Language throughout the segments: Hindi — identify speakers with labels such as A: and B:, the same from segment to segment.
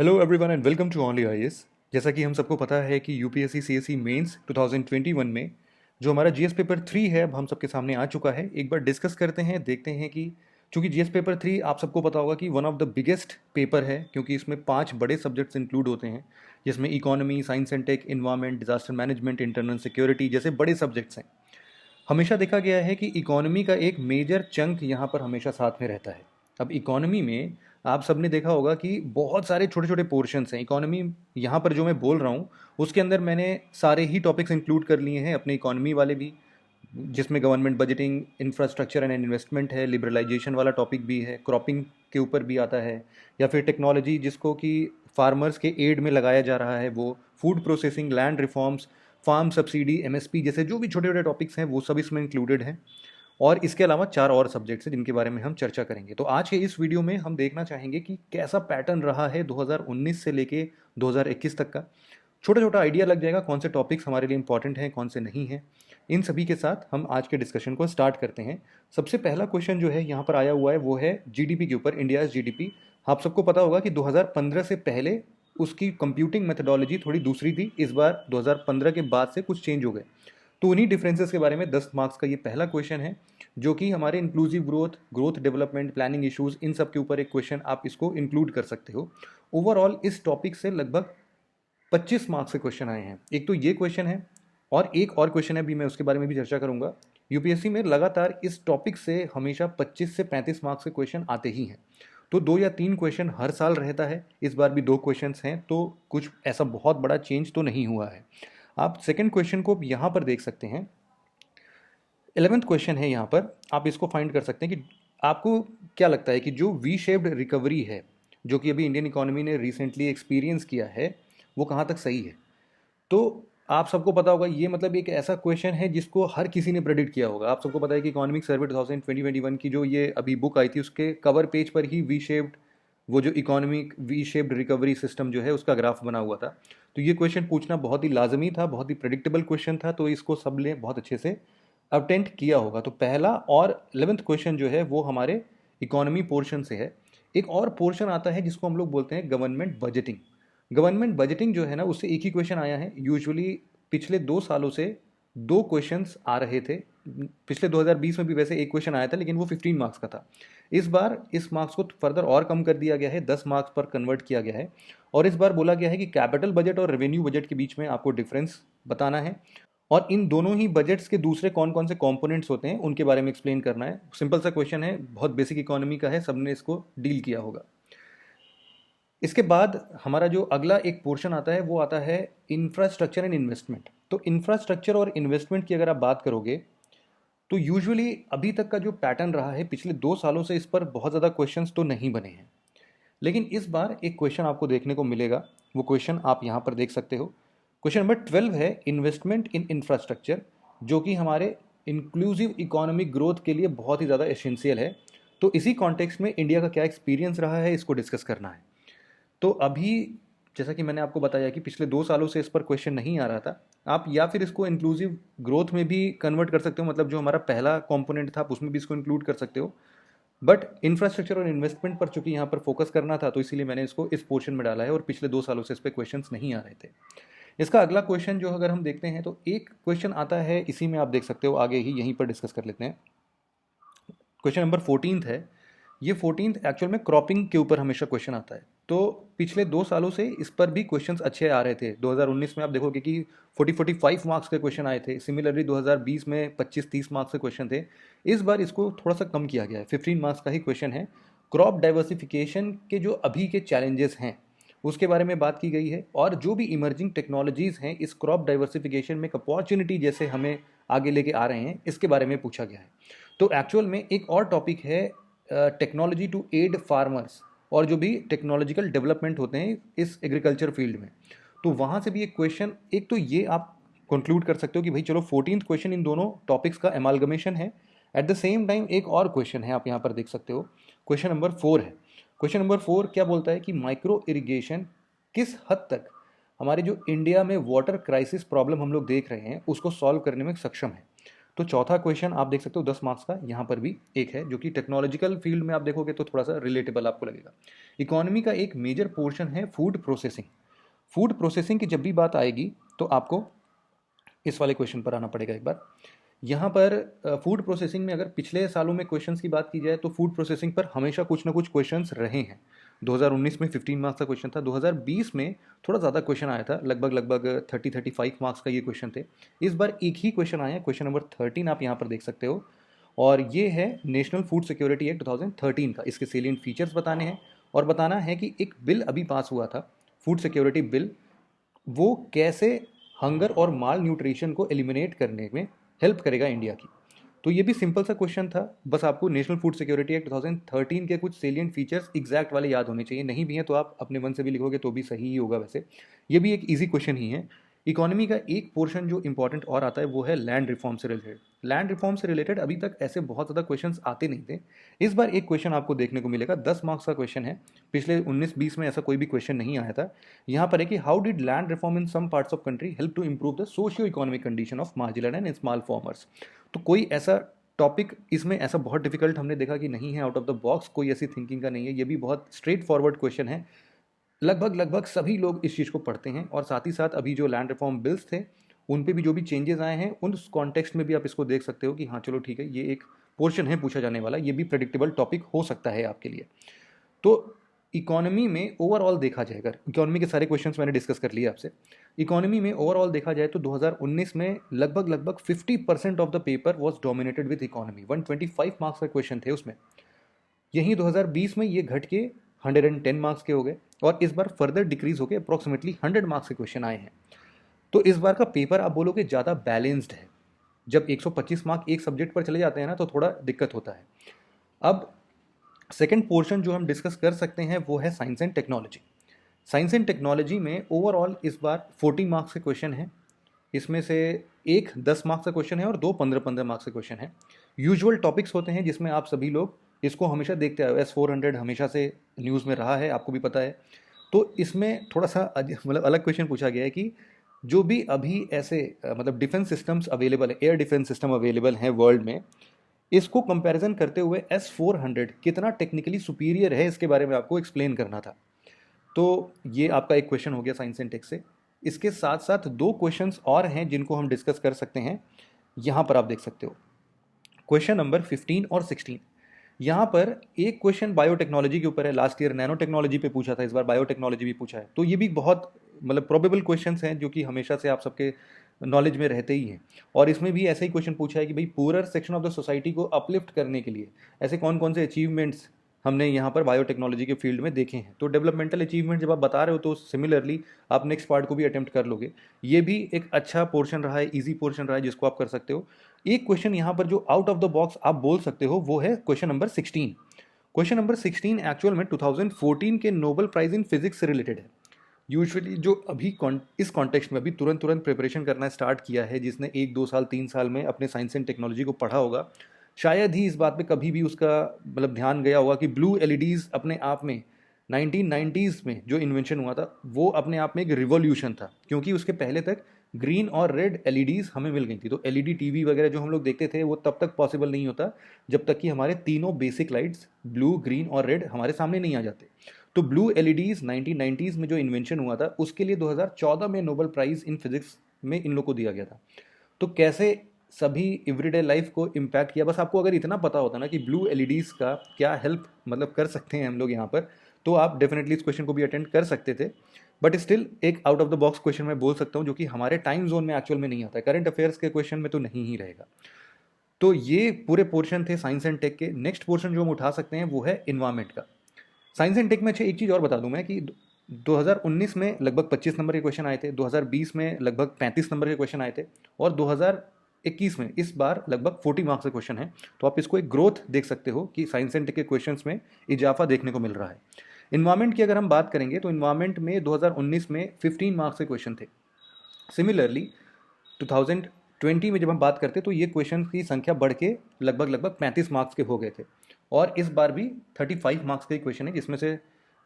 A: Hello everyone and welcome to only IAS. जैसा कि हम सबको पता है कि यूपीएससी सीएसई मेंस 2021 में जो हमारा जीएस पेपर 3 है अब हम सबके सामने आ चुका है। एक बार डिस्कस करते हैं, देखते हैं कि चूंकि जीएस पेपर 3 आप सबको पता होगा कि one of the biggest paper है, क्योंकि इसमें 5 बड़े सब्जेक्ट्स इंक्लूड होते हैं, जिसमें economy, science and tech, environment, disaster management, internal security जैसे बड़े सब्जेक्ट्स हैं। हमेशा देखा गया है कि इकोनॉमी का एक मेजर चंक यहाँ पर हमेशा साथ में रहता है। अब इकोनॉमी में आप सबने देखा होगा कि बहुत सारे छोटे छोटे पोर्शंस हैं। इकोनॉमी यहाँ पर जो मैं बोल रहा हूँ उसके अंदर मैंने सारे ही टॉपिक्स इंक्लूड कर लिए हैं, अपने इकोनॉमी वाले भी, जिसमें government budgeting, infrastructure and investment है, लिबरलाइजेशन वाला टॉपिक भी है, क्रॉपिंग के ऊपर भी आता है, या फिर टेक्नोलॉजी जिसको कि फार्मर्स के एड में लगाया जा रहा है, वो food processing, land reforms, farm subsidy, MSP जैसे जो भी छोटे छोटे टॉपिक्स हैं वो सब इसमें इंक्लूडेड हैं। और इसके अलावा 4 और सब्जेक्ट्स हैं जिनके बारे में हम चर्चा करेंगे। तो आज के इस वीडियो में हम देखना चाहेंगे कि कैसा पैटर्न रहा है 2019 से लेके 2021 तक का। छोटा छोटा आइडिया लग जाएगा कौन से टॉपिक्स हमारे लिए इंपॉर्टेंट हैं, कौन से नहीं हैं। इन सभी के साथ हम आज के डिस्कशन को स्टार्ट करते हैं। सबसे पहला क्वेश्चन जो है यहाँ पर आया हुआ है वो है जीडीपी के ऊपर, इंडिया जीडीपी। आप सबको पता होगा कि 2015 से पहले उसकी कंप्यूटिंग मेथडोलॉजी थोड़ी दूसरी थी। इस बार 2015 के बाद से कुछ चेंज हो गए। तो उन्हीं डिफरेंसेस के बारे में 10 मार्क्स का ये पहला क्वेश्चन है, जो कि हमारे inclusive growth, growth development, planning issues, इन सब के ऊपर एक क्वेश्चन आप इसको इंक्लूड कर सकते हो। ओवरऑल इस टॉपिक से लगभग 25 मार्क्स के क्वेश्चन आए हैं। एक तो ये क्वेश्चन है और एक और क्वेश्चन है, भी मैं उसके बारे में भी चर्चा करूंगा। यूपीएससी में लगातार इस टॉपिक से हमेशा 25 से 35 मार्क्स के क्वेश्चन आते ही हैं। तो 2 या 3 क्वेश्चन हर साल रहता है। इस बार भी 2 क्वेश्चंस हैं, तो कुछ ऐसा बहुत बड़ा चेंज तो नहीं हुआ है। आप सेकंड क्वेश्चन को यहाँ पर देख सकते हैं। 11th क्वेश्चन है यहाँ पर, आप इसको फाइंड कर सकते हैं कि आपको क्या लगता है कि जो वी शेप्ड रिकवरी है जो कि अभी इंडियन इकोनॉमी ने रिसेंटली एक्सपीरियंस किया है, वो कहाँ तक सही है। तो आप सबको पता होगा, ये मतलब एक ऐसा क्वेश्चन है जिसको हर किसी ने प्रेडिक्ट किया होगा। आप सबको पता है कि इकोनॉमिक सर्वे 2021 की जो ये अभी बुक आई थी, उसके कवर पेज पर ही वी शेप्ड, वो जो economic V shaped recovery system जो है उसका ग्राफ बना हुआ था। तो ये क्वेश्चन पूछना बहुत ही लाजमी था, बहुत ही प्रेडिक्टेबल क्वेश्चन था, तो इसको सब ने बहुत अच्छे से अटेम्प्ट किया होगा। तो पहला और 11th क्वेश्चन जो है वो हमारे इकोनॉमी पोर्शन से है। एक और पोर्शन आता है जिसको हम लोग बोलते हैं गवर्नमेंट बजटिंग। गवर्नमेंट बजटिंग जो है ना, उससे एक ही क्वेश्चन आया है। यूजुअली पिछले 2 सालों से 2 क्वेश्चंस आ रहे थे। पिछले 2020 में भी वैसे एक क्वेश्चन आया था, लेकिन वो 15 मार्क्स का था। इस बार इस मार्क्स को फर्दर और कम कर दिया गया है, 10 मार्क्स पर कन्वर्ट किया गया है। और इस बार बोला गया है कि कैपिटल बजट और रेवेन्यू बजट के बीच में आपको डिफरेंस बताना है, और इन दोनों ही बजट्स के दूसरे कौन कौन से कंपोनेंट्स होते हैं उनके बारे में एक्सप्लेन करना है। सिंपल सा क्वेश्चन है, बहुत बेसिक इकोनॉमी का है, सबने इसको डील किया होगा। इसके बाद हमारा जो अगला एक पोर्शन आता है वो आता है इंफ्रास्ट्रक्चर एंड इन्वेस्टमेंट। तो इंफ्रास्ट्रक्चर और इन्वेस्टमेंट की अगर आप बात करोगे तो यूजुअली अभी तक का जो पैटर्न रहा है पिछले 2 सालों से, इस पर बहुत ज़्यादा क्वेश्चंस तो नहीं बने हैं। लेकिन इस बार एक क्वेश्चन आपको देखने को मिलेगा। वो क्वेश्चन आप यहाँ पर देख सकते हो। क्वेश्चन नंबर 12 है इन्वेस्टमेंट इन इंफ्रास्ट्रक्चर, जो कि हमारे इंक्लूसिव इकोनॉमिक ग्रोथ के लिए बहुत ही ज़्यादा एसेंशियल है। तो इसी कॉन्टेक्स्ट में इंडिया का क्या एक्सपीरियंस रहा है, इसको डिस्कस करना है। तो अभी जैसा कि मैंने आपको बताया कि पिछले 2 सालों से इस पर क्वेश्चन नहीं आ रहा था। आप या फिर इसको इंक्लूसिव ग्रोथ में भी कन्वर्ट कर सकते हो, मतलब जो हमारा पहला कंपोनेंट था आप उसमें भी इसको इंक्लूड कर सकते हो। बट इंफ्रास्ट्रक्चर और इन्वेस्टमेंट पर चूंकि यहाँ पर फोकस करना था, तो इसीलिए मैंने इसको इस पोर्शन में डाला है, और पिछले 2 सालों से इस पर क्वेश्चन नहीं आ रहे थे। इसका अगला क्वेश्चन जो अगर हम देखते हैं तो एक क्वेश्चन आता है, इसी में आप देख सकते हो, आगे ही यहीं पर डिस्कस कर लेते हैं। क्वेश्चन नंबर 14 है। ये 14 एक्चुअल में क्रॉपिंग के ऊपर हमेशा क्वेश्चन आता है। तो पिछले 2 सालों से इस पर भी क्वेश्चंस अच्छे आ रहे थे। 2019 में आप देखोगे कि 40-45 मार्क्स के क्वेश्चन आए थे। सिमिलरली 2020 में 25-30 मार्क्स के क्वेश्चन थे। इस बार इसको थोड़ा सा कम किया गया है, 15 मार्क्स का ही क्वेश्चन है। क्रॉप डाइवर्सिफिकेशन के जो अभी के चैलेंजेस हैं उसके बारे में बात की गई है, और जो भी इमर्जिंग टेक्नोलॉजीज़ हैं इस क्रॉप डाइवर्सिफिकेशन में एक अपॉर्चुनिटी जैसे हमें आगे लेके आ रहे हैं, इसके बारे में पूछा गया है। तो एक्चुअल में एक और टॉपिक है टेक्नोलॉजी टू एड फार्मर्स, और जो भी टेक्नोलॉजिकल डेवलपमेंट होते हैं इस एग्रीकल्चर फील्ड में, तो वहाँ से भी एक क्वेश्चन, एक तो ये आप कंक्लूड कर सकते हो कि भाई चलो 14th क्वेश्चन इन दोनों टॉपिक्स का एमालगमेशन है। एट द सेम टाइम एक और क्वेश्चन है, आप यहाँ पर देख सकते हो, क्वेश्चन नंबर 4 है। क्वेश्चन नंबर 4 क्या बोलता है कि माइक्रो इरिगेशन किस हद तक हमारे जो इंडिया में वाटर क्राइसिस प्रॉब्लम हम लोग देख रहे हैं उसको सॉल्व करने में सक्षम है। तो चौथा क्वेश्चन आप देख सकते हो 10 मार्क्स का, यहाँ पर भी एक है जो कि टेक्नोलॉजिकल फील्ड में आप देखोगे तो थोड़ा सा रिलेटेबल आपको लगेगा। इकोनॉमी का एक मेजर पोर्शन है फूड प्रोसेसिंग। फूड प्रोसेसिंग की जब भी बात आएगी तो आपको इस वाले क्वेश्चन पर आना पड़ेगा एक बार। यहाँ पर फूड प्रोसेसिंग में अगर पिछले सालों में क्वेश्चंस की बात की जाए तो फूड प्रोसेसिंग पर हमेशा कुछ ना कुछ क्वेश्चंस रहे हैं। 2019 में 15 मार्क्स का क्वेश्चन था, 2020 में थोड़ा ज़्यादा क्वेश्चन आया था, लगभग 35 मार्क्स का ये क्वेश्चन थे। इस बार एक ही क्वेश्चन आया है, क्वेश्चन नंबर 13 आप यहाँ पर देख सकते हो, और ये है नेशनल फूड सिक्योरिटी एक्ट 2013 का। इसके सेलिएंट फीचर्स बताने हैं और बताना है कि एक बिल अभी पास हुआ था, फूड सिक्योरिटी बिल, वो कैसे हंगर और माल न्यूट्रिशन को एलिमिनेट करने में हेल्प करेगा इंडिया की। तो ये भी सिंपल सा क्वेश्चन था, बस आपको नेशनल फूड सिक्योरिटी एक्ट 2013 के कुछ सेलिएंट फीचर्स एग्जैक्ट वाले याद होने चाहिए। नहीं भी हैं तो आप अपने मन से भी लिखोगे तो भी सही ही होगा। वैसे ये भी एक इजी क्वेश्चन ही है। इकोनॉमी का एक पोर्शन जो इंपॉर्टेंट और आता है वो है लैंड रिफॉर्म से रिलेटेड। लैंड रिफॉर्म से रिलेटेड अभी तक ऐसे बहुत ज़्यादा क्वेश्चंस आते नहीं थे। इस बार एक क्वेश्चन आपको देखने को मिलेगा, 10 मार्क्स का क्वेश्चन है। पिछले 19-20 में ऐसा कोई भी क्वेश्चन नहीं आया था। यहाँ पर है कि how did land reform in some parts of country help to improve the socio economic condition of marginal and small farmers. तो कोई ऐसा टॉपिक इसमें ऐसा बहुत डिफिकल्ट हमने देखा कि नहीं है, आउट ऑफ द बॉक्स कोई ऐसी थिंकिंग का नहीं है। ये भी बहुत स्ट्रेट फॉरवर्ड क्वेश्चन है, लगभग सभी लोग इस चीज़ को पढ़ते हैं। और साथ ही साथ अभी जो लैंड रिफॉर्म बिल्स थे उन पे भी जो भी चेंजेस आए हैं उन कॉन्टेक्स्ट में भी आप इसको देख सकते हो कि हाँ चलो ठीक है, ये एक पोर्शन है पूछा जाने वाला, ये भी प्रेडिक्टेबल टॉपिक हो सकता है आपके लिए। तो इकोनॉमी में ओवरऑल देखा जाए, अगर इकोनॉमी के सारे क्वेश्चंस मैंने डिस्कस कर लिए आपसे, इकोनॉमी में ओवरऑल देखा जाए तो 2019 में लगभग 50% of the paper was dominated with economy. 125 marks का क्वेश्चन थे उसमें। यहीं 2020 में ये घट के 110 मार्क्स के हो गए और इस बार फर्दर डिक्रीज होकर अप्रॉक्सीमेटली 100 मार्क्स के क्वेश्चन आए हैं। तो इस बार का पेपर आप बोलोगे ज़्यादा बैलेंस्ड है। जब 125 मार्क एक सब्जेक्ट पर चले जाते हैं ना तो थोड़ा दिक्कत होता है। अब सेकंड पोर्शन जो हम डिस्कस कर सकते हैं वो है science and technology. Science and technology में ओवरऑल इस बार 40 मार्क्स के क्वेश्चन हैं। इसमें से एक 10 मार्क्स का क्वेश्चन है और दो 15-15 मार्क्स के क्वेश्चन है। यूजुअल टॉपिक्स होते हैं जिसमें आप सभी लोग इसको हमेशा देखते आए हो। S400 हमेशा से न्यूज़ में रहा है, आपको भी पता है। तो इसमें थोड़ा सा मतलब अलग क्वेश्चन पूछा गया है कि जो भी अभी ऐसे मतलब डिफेंस सिस्टम्स अवेलेबल है, एयर डिफेंस सिस्टम अवेलेबल हैं वर्ल्ड में, इसको कंपैरिजन करते हुए S400 कितना टेक्निकली सुपीरियर है इसके बारे में आपको एक्सप्लेन करना था। तो ये आपका एक क्वेश्चन हो गया साइंस एंड टेक से। इसके साथ साथ दो क्वेश्चंस और हैं जिनको हम डिस्कस कर सकते हैं, यहाँ पर आप देख सकते हो क्वेश्चन नंबर 15 और 16। यहाँ पर एक क्वेश्चन बायोटेक्नोलॉजी के ऊपर है, लास्ट ईयर नैनो टेक्नोलॉजी पे पूछा था, इस बार बायोटेक्नोलॉजी भी पूछा है। तो ये भी बहुत मतलब प्रोबेबल क्वेश्चंस हैं जो कि हमेशा से आप सबके नॉलेज में रहते ही हैं। और इसमें भी ऐसा ही क्वेश्चन पूछा है कि भाई पूरर सेक्शन ऑफ द सोसाइटी को अपलिफ्ट करने के लिए ऐसे कौन कौन से अचीवमेंट्स हमने यहाँ पर बायोटेक्नोलॉजी के फील्ड में देखे हैं। तो डेवलपमेंटल अचीवमेंट जब आप बता रहे हो तो सिमिलरली आप नेक्स्ट पार्ट को भी अटेम्प्ट कर लोगे। ये भी एक अच्छा पोर्शन रहा है, ईजी पोर्शन रहा है जिसको आप कर सकते हो। एक क्वेश्चन यहाँ पर जो आउट ऑफ द बॉक्स आप बोल सकते हो वो है question number 16। Question number 16 actual में 2014 के नोबेल प्राइज इन फिजिक्स से रिलेटेड है। यूजुअली जो अभी इस कॉन्टेक्स्ट में अभी तुरंत प्रिपरेशन करना स्टार्ट किया है, जिसने 1-2 साल 3 साल में अपने साइंस एंड टेक्नोलॉजी को पढ़ा होगा, शायद ही इस बात पे कभी भी उसका मतलब ध्यान गया होगा कि ब्लू एलईडीज़ अपने आप में 1990s में जो इन्वेंशन हुआ था वो अपने आप में एक रिवॉल्यूशन था। क्योंकि उसके पहले तक ग्रीन और रेड एलईडीज़ हमें मिल गई थी। तो एलईडी टीवी वगैरह जो हम लोग देखते थे वो तब तक पॉसिबल नहीं होता जब तक कि हमारे तीनों बेसिक लाइट्स ब्लू, ग्रीन और रेड हमारे सामने नहीं आ जाते। तो ब्लू एलईडीज़ 1990s में जो इन्वेंशन हुआ था उसके लिए 2014 में नोबेल प्राइज़ इन फिजिक्स में इन लोग को दिया गया था। तो कैसे सभी एवरीडे लाइफ को इम्पैक्ट किया, बस आपको अगर इतना पता होता ना कि ब्लू एलईडीज़ का क्या हेल्प मतलब कर सकते हैं हम लोग यहाँ पर, तो आप डेफिनेटली इस क्वेश्चन को भी अटेंड कर सकते थे। बट स्टिल एक out of the box question मैं बोल सकता हूँ जो कि हमारे टाइम जोन में एक्चुअल में नहीं आता है, करंट अफेयर्स के क्वेश्चन में तो नहीं ही रहेगा। तो ये पूरे पोर्शन थे साइंस एंड टेक के। नेक्स्ट पोर्शन जो हम उठा सकते हैं वो है इन्वायरमेंट का। साइंस एंड टेक में अच्छी एक चीज़ और बता दूं मैं कि 2019 में लगभग 25 नंबर के क्वेश्चन आए थे, 2020 में लगभग 35 नंबर के क्वेश्चन आए थे और 2021 में इस बार लगभग 40 मार्क्स के क्वेश्चन हैं। तो आप इसको एक ग्रोथ देख सकते हो कि साइंस एंड टेक के क्वेश्चंस में इजाफा देखने को मिल रहा है। इन्वायरमेंट की अगर हम बात करेंगे तो इन्वायरमेंट में 2019 में 15 मार्क्स के क्वेश्चन थे। सिमिलरली 2020 में जब हम बात करते तो ये क्वेश्चन की संख्या बढ़ के लगभग 35 मार्क्स के हो गए थे। और इस बार भी 35 मार्क्स के क्वेश्चन है जिसमें से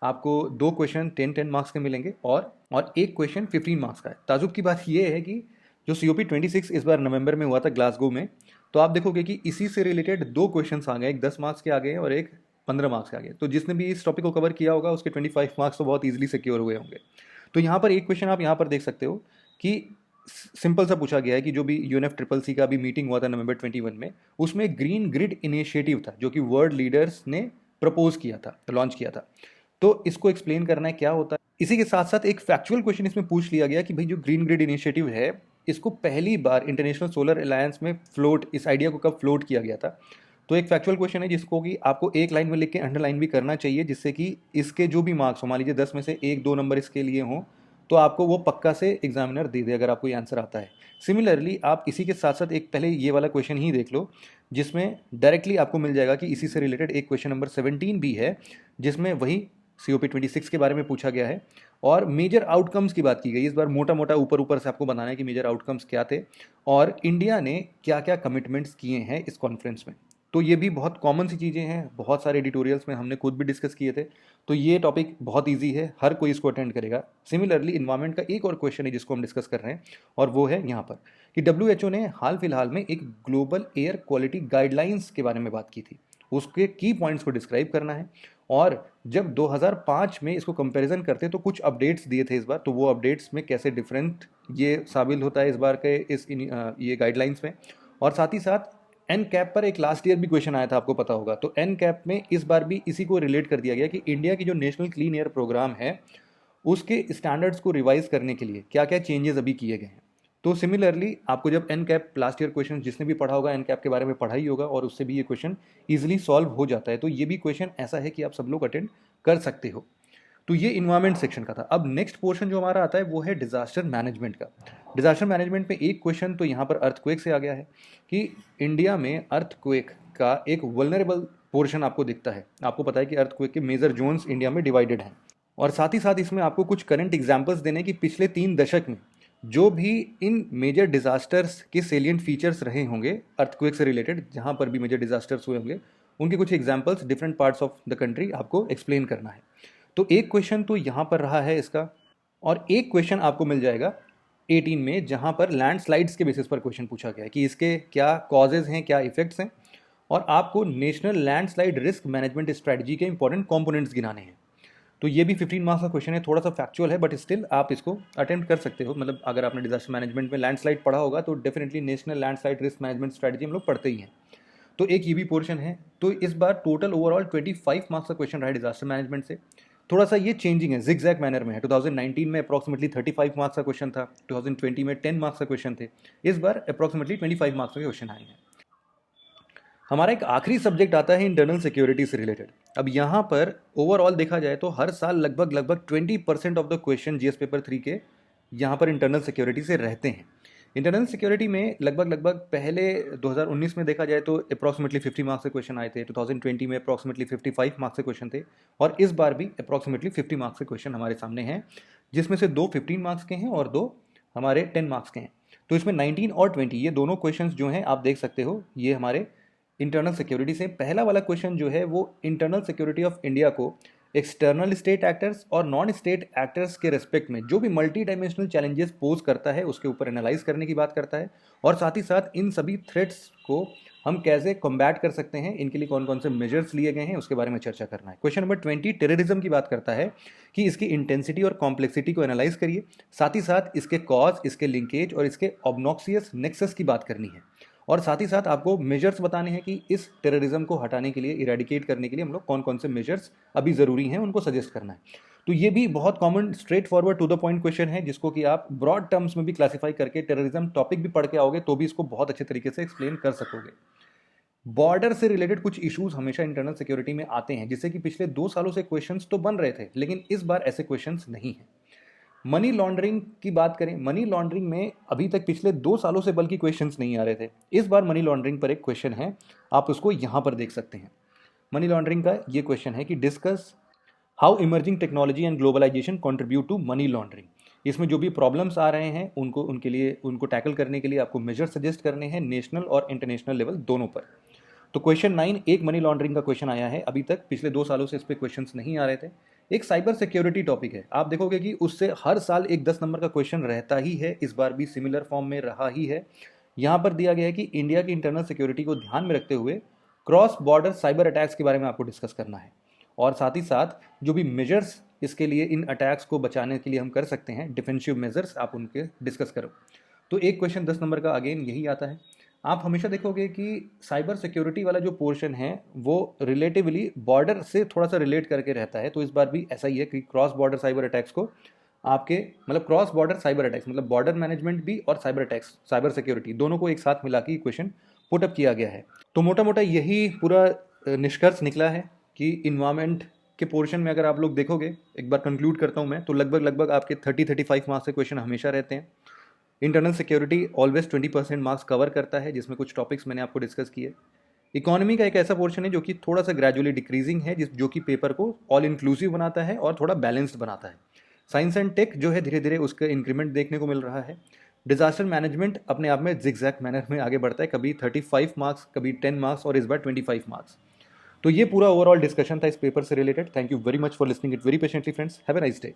A: आपको दो क्वेश्चन 10-10 मार्क्स के मिलेंगे और एक क्वेश्चन 15 मार्क्स का है। ताजुब की बात यह है कि जो COP26 इस बार नवंबर में हुआ था ग्लासगो में, तो आप देखोगे कि इसी से रिलेटेड दो क्वेश्चन आ गए, एक 10 मार्क्स के आ गए और एक 15 मार्क्स के आगे। तो जिसने भी इस टॉपिक को कवर किया होगा उसके 25 मार्क्स तो बहुत ईजिली सिक्योर हुए होंगे। तो यहाँ पर एक क्वेश्चन आप यहाँ पर देख सकते हो कि सिंपल सा पूछा गया है कि जो भी यूएनएफ ट्रिपल सी का अभी मीटिंग हुआ था नवंबर 21 में, उसमें ग्रीन ग्रिड इनिशिएटिव था जो कि वर्ल्ड लीडर्स ने प्रपोज किया था, लॉन्च किया था। तो इसको एक्सप्लेन करना है क्या होता है। इसी के साथ साथ एक फैक्चुअल क्वेश्चन इसमें पूछ लिया गया कि भाई जो ग्रीन ग्रिड इनिशिएटिव है इसको पहली बार इंटरनेशनल सोलर अलायंस में फ्लोट, इस आइडिया को कब फ्लोट किया गया था। तो एक फैक्चुअल क्वेश्चन है जिसको कि आपको एक लाइन में लिख के अंडरलाइन भी करना चाहिए, जिससे कि इसके जो भी मार्क्स हो, मान लीजिए 10 में से 1-2 नंबर इसके लिए हों, तो आपको वो पक्का से एग्जामिनर दे दे अगर आपको ये आंसर आता है। सिमिलरली आप इसी के साथ साथ एक पहले ये वाला क्वेश्चन ही देख लो, जिसमें डायरेक्टली आपको मिल जाएगा कि इसी से रिलेटेड एक क्वेश्चन नंबर 17 भी है, जिसमें वही COP26 के बारे में पूछा गया है और मेजर आउटकम्स की बात की गई। इस बार मोटा मोटा ऊपर ऊपर से आपको बताना है कि मेजर आउटकम्स क्या थे और इंडिया ने क्या क्या कमिटमेंट्स किए हैं इस कॉन्फ्रेंस में। तो ये भी बहुत कॉमन सी चीज़ें हैं, बहुत सारे एडिटोरियल्स में हमने खुद भी डिस्कस किए थे। तो ये टॉपिक बहुत ईजी है, हर कोई इसको अटेंड करेगा। सिमिलरली इन्वायरमेंट का एक और क्वेश्चन है जिसको हम डिस्कस कर रहे हैं और वो है यहाँ पर कि WHO ने हाल फिलहाल में एक ग्लोबल एयर क्वालिटी गाइडलाइंस के बारे में बात की थी, उसके की पॉइंट्स को डिस्क्राइब करना है। और जब 2005 में इसको कंपैरिजन करते तो कुछ अपडेट्स दिए थे इस बार, तो वो अपडेट्स में कैसे डिफरेंट ये साबित होता है इस बार के ये गाइडलाइंस में। और साथ ही साथ एन कैप पर एक लास्ट ईयर भी क्वेश्चन आया था, आपको पता होगा। तो एन कैप में इस बार भी इसी को रिलेट कर दिया गया कि इंडिया की जो नेशनल क्लीन एयर प्रोग्राम है उसके स्टैंडर्ड्स को रिवाइज करने के लिए क्या क्या चेंजेस अभी किए गए हैं। तो सिमिलरली आपको जब एन कैप लास्ट ईयर क्वेश्चन जिसने भी पढ़ा होगा एन कैप के बारे में पढ़ा ही होगा और उससे भी ये क्वेश्चन ईजिली सॉल्व हो जाता है। तो ये भी क्वेश्चन ऐसा है कि आप सब लोग अटेंड कर सकते हो। तो ये इन्वायरमेंट सेक्शन का था। अब नेक्स्ट पोर्शन जो हमारा आता है वो है डिजास्टर मैनेजमेंट का। डिजास्टर मैनेजमेंट में एक क्वेश्चन तो यहाँ पर अर्थक्वेक से आ गया है कि इंडिया में अर्थक्वेक का एक वल्नरेबल पोर्शन आपको दिखता है। आपको पता है कि अर्थक्वेक के मेजर जोन्स इंडिया में डिवाइडेड हैं और साथ ही साथ इसमें आपको कुछ करंट एग्जाम्पल्स देने कि पिछले 3 दशक में जो भी इन मेजर डिजास्टर्स के सेलिएंट फीचर्स रहे होंगे अर्थक्वेक से रिलेटेड, जहाँ पर भी मेजर डिजास्टर्स हुए होंगे उनके कुछ examples different parts of the country आपको एक्सप्लेन करना है। तो एक क्वेश्चन तो यहाँ पर रहा है इसका, और एक क्वेश्चन आपको मिल जाएगा 18 में जहाँ पर लैंडस्लाइड्स के बेसिस पर क्वेश्चन पूछा गया है कि इसके क्या कॉजेज हैं, क्या इफेक्ट्स हैं, और आपको national landslide risk management strategy के इंपॉर्टेंट कंपोनेंट्स गिनाने हैं। तो ये भी 15 मार्क्स का क्वेश्चन है, थोड़ा सा फैक्चुअल है बट स्टिल आप इसको अटेम्प्ट कर सकते हो। मतलब अगर आपने डिजास्टर मैनेजमेंट में लैंडस्लाइड पढ़ा होगा तो definitely national landslide risk management strategy हम लोग पढ़ते ही हैं। तो एक ये भी पोर्शन है। तो इस बार टोटल ओवरऑल 25 मार्क्स का क्वेश्चन रहा है डिजास्टर मैनेजमेंट से। थोड़ा सा ये चेंजिंग है, जिगजैग मैनर में है। 2019 में अप्रॉक्सिमेटली 35 मार्क्स का क्वेश्चन था, 2020 में 10 मार्क्स का क्वेश्चन थे, इस बार अप्रॉक्सिमेटली 25 मार्क्स के क्वेश्चन आए हैं। हमारा एक आखिरी सब्जेक्ट आता है इंटरनल सिक्योरिटी से रिलेटेड। अब यहाँ पर ओवरऑल देखा जाए तो हर साल लगभग 20% of the question GS paper 3 के यहाँ पर इंटरनल सिक्योरिटी से रहते हैं। इंटरनल सिक्योरिटी में लगभग पहले 2019 में देखा जाए तो अप्रॉक्सिमेटली 50 मार्क्स के क्वेश्चन आए थे, 2020 में अप्रॉक्सिमेटली 55 मार्क्स के क्वेश्चन थे, और इस बार भी अप्रॉक्सिमेटली 50 मार्क्स के क्वेश्चन हमारे सामने हैं, जिसमें से 2 15 मार्क्स के हैं और 2 हमारे 10 मार्क्स के हैं। तो इसमें 19 और 20 ये दोनों क्वेश्चन जो हैं आप देख सकते हो, ये हमारे इंटरनल सिक्योरिटी से। पहला वाला क्वेश्चन जो है वो इंटरनल सिक्योरिटी ऑफ इंडिया को एक्सटर्नल स्टेट एक्टर्स और नॉन स्टेट एक्टर्स के रेस्पेक्ट में जो भी मल्टी डायमेंशनल चैलेंजेस पोज करता है उसके ऊपर एनालाइज करने की बात करता है, और साथ ही साथ इन सभी थ्रेट्स को हम कैसे कॉम्बैट कर सकते हैं, इनके लिए कौन कौन से मेजर्स लिए गए हैं उसके बारे में चर्चा करना है। क्वेश्चन नंबर 20 टेररिज्म की बात करता है कि इसकी इंटेंसिटी और कॉम्प्लेक्सिटी को एनालाइज करिए, साथ ही साथ इसके कॉज, इसके लिंकेज और इसके ऑब्नॉक्सियस नेक्सस की बात करनी है, और साथ ही साथ आपको मेजर्स बताने हैं कि इस टेररिज्म को हटाने के लिए, इरेडिकेट करने के लिए हम लोग कौन कौन से मेजर्स अभी ज़रूरी हैं उनको सजेस्ट करना है। तो ये भी बहुत common straightforward to the point question है, जिसको कि आप ब्रॉड टर्म्स में भी क्लासीफाई करके टेररिज्म टॉपिक भी पढ़ के आओगे तो भी इसको बहुत अच्छे तरीके से एक्सप्लेन कर सकोगे। बॉर्डर से रिलेटेड कुछ इश्यूज हमेशा इंटरनल सिक्योरिटी में आते हैं, जिससे कि पिछले 2 सालों से क्वेश्चंस तो बन रहे थे लेकिन इस बार ऐसे क्वेश्चंस नहीं हैं। मनी लॉन्ड्रिंग की बात करें, मनी लॉन्ड्रिंग में अभी तक पिछले 2 सालों से बल्कि क्वेश्चंस नहीं आ रहे थे, इस बार मनी लॉन्ड्रिंग पर एक क्वेश्चन है, आप उसको यहाँ पर देख सकते हैं। मनी लॉन्ड्रिंग का ये क्वेश्चन है कि discuss how emerging technology and globalisation contribute to money laundering. इसमें जो भी प्रॉब्लम्स आ रहे हैं उनको टैकल करने के लिए आपको मेजर सजेस्ट करने हैं नेशनल और इंटरनेशनल लेवल दोनों पर। तो क्वेश्चन 9 एक मनी लॉन्ड्रिंग का क्वेश्चन आया है, अभी तक पिछले 2 सालों से इस पर क्वेश्चंस नहीं आ रहे थे। एक साइबर सिक्योरिटी टॉपिक है, आप देखोगे कि उससे हर साल एक 10 नंबर का क्वेश्चन रहता ही है, इस बार भी सिमिलर फॉर्म में रहा ही है। यहाँ पर दिया गया है कि इंडिया की इंटरनल सिक्योरिटी को ध्यान में रखते हुए क्रॉस बॉर्डर साइबर अटैक्स के बारे में आपको डिस्कस करना है, और साथ ही साथ जो भी मेजर्स इसके लिए, इन अटैक्स को बचाने के लिए हम कर सकते हैं, डिफेंसिव मेजर्स, आप उनके डिस्कस करो। तो एक क्वेश्चन 10 नंबर का अगेन यही आता है। आप हमेशा देखोगे कि साइबर सिक्योरिटी वाला जो पोर्शन है वो रिलेटिवली बॉर्डर से थोड़ा सा रिलेट करके रहता है, तो इस बार भी ऐसा ही है कि क्रॉस बॉर्डर साइबर अटैक्स को आपके, मतलब क्रॉस बॉर्डर साइबर अटैक्स मतलब बॉर्डर मैनेजमेंट भी और साइबर अटैक्स, साइबर सिक्योरिटी दोनों को एक साथ मिला के क्वेश्चन पुटअप किया गया है। तो मोटा मोटा यही पूरा निष्कर्ष निकला है कि इन्वायरमेंट के पोर्शन में अगर आप लोग देखोगे, एक बार कंक्लूड करता हूँ मैं, तो लगभग आपके 30-35 मार्क्स के क्वेश्चन हमेशा रहते हैं। Internal security always 20% marks cover करता है, जिसमें कुछ टॉपिक्स मैंने आपको डिस्कस किए। इकोनॉमी का एक ऐसा पोर्शन है जो कि थोड़ा सा ग्रेजुअली डिक्रीजिंग है, जो कि पेपर को ऑल इंक्लूसिव बनाता है और थोड़ा बैलेंस्ड बनाता है। साइंस एंड टेक जो है धीरे धीरे उसका इंक्रीमेंट देखने को मिल रहा है। डिजास्टर मैनेजमेंट अपने आप में जिगजैग मैनर में आगे बढ़ता है, कभी 35 मार्क्स, कभी 10 मार्क्स और इस बार 25 मार्क्स। तो ये पूरा ओवरऑल डिस्कशन था इस पेपर से related. Thank you very much for listening it very patiently friends. Have a nice day.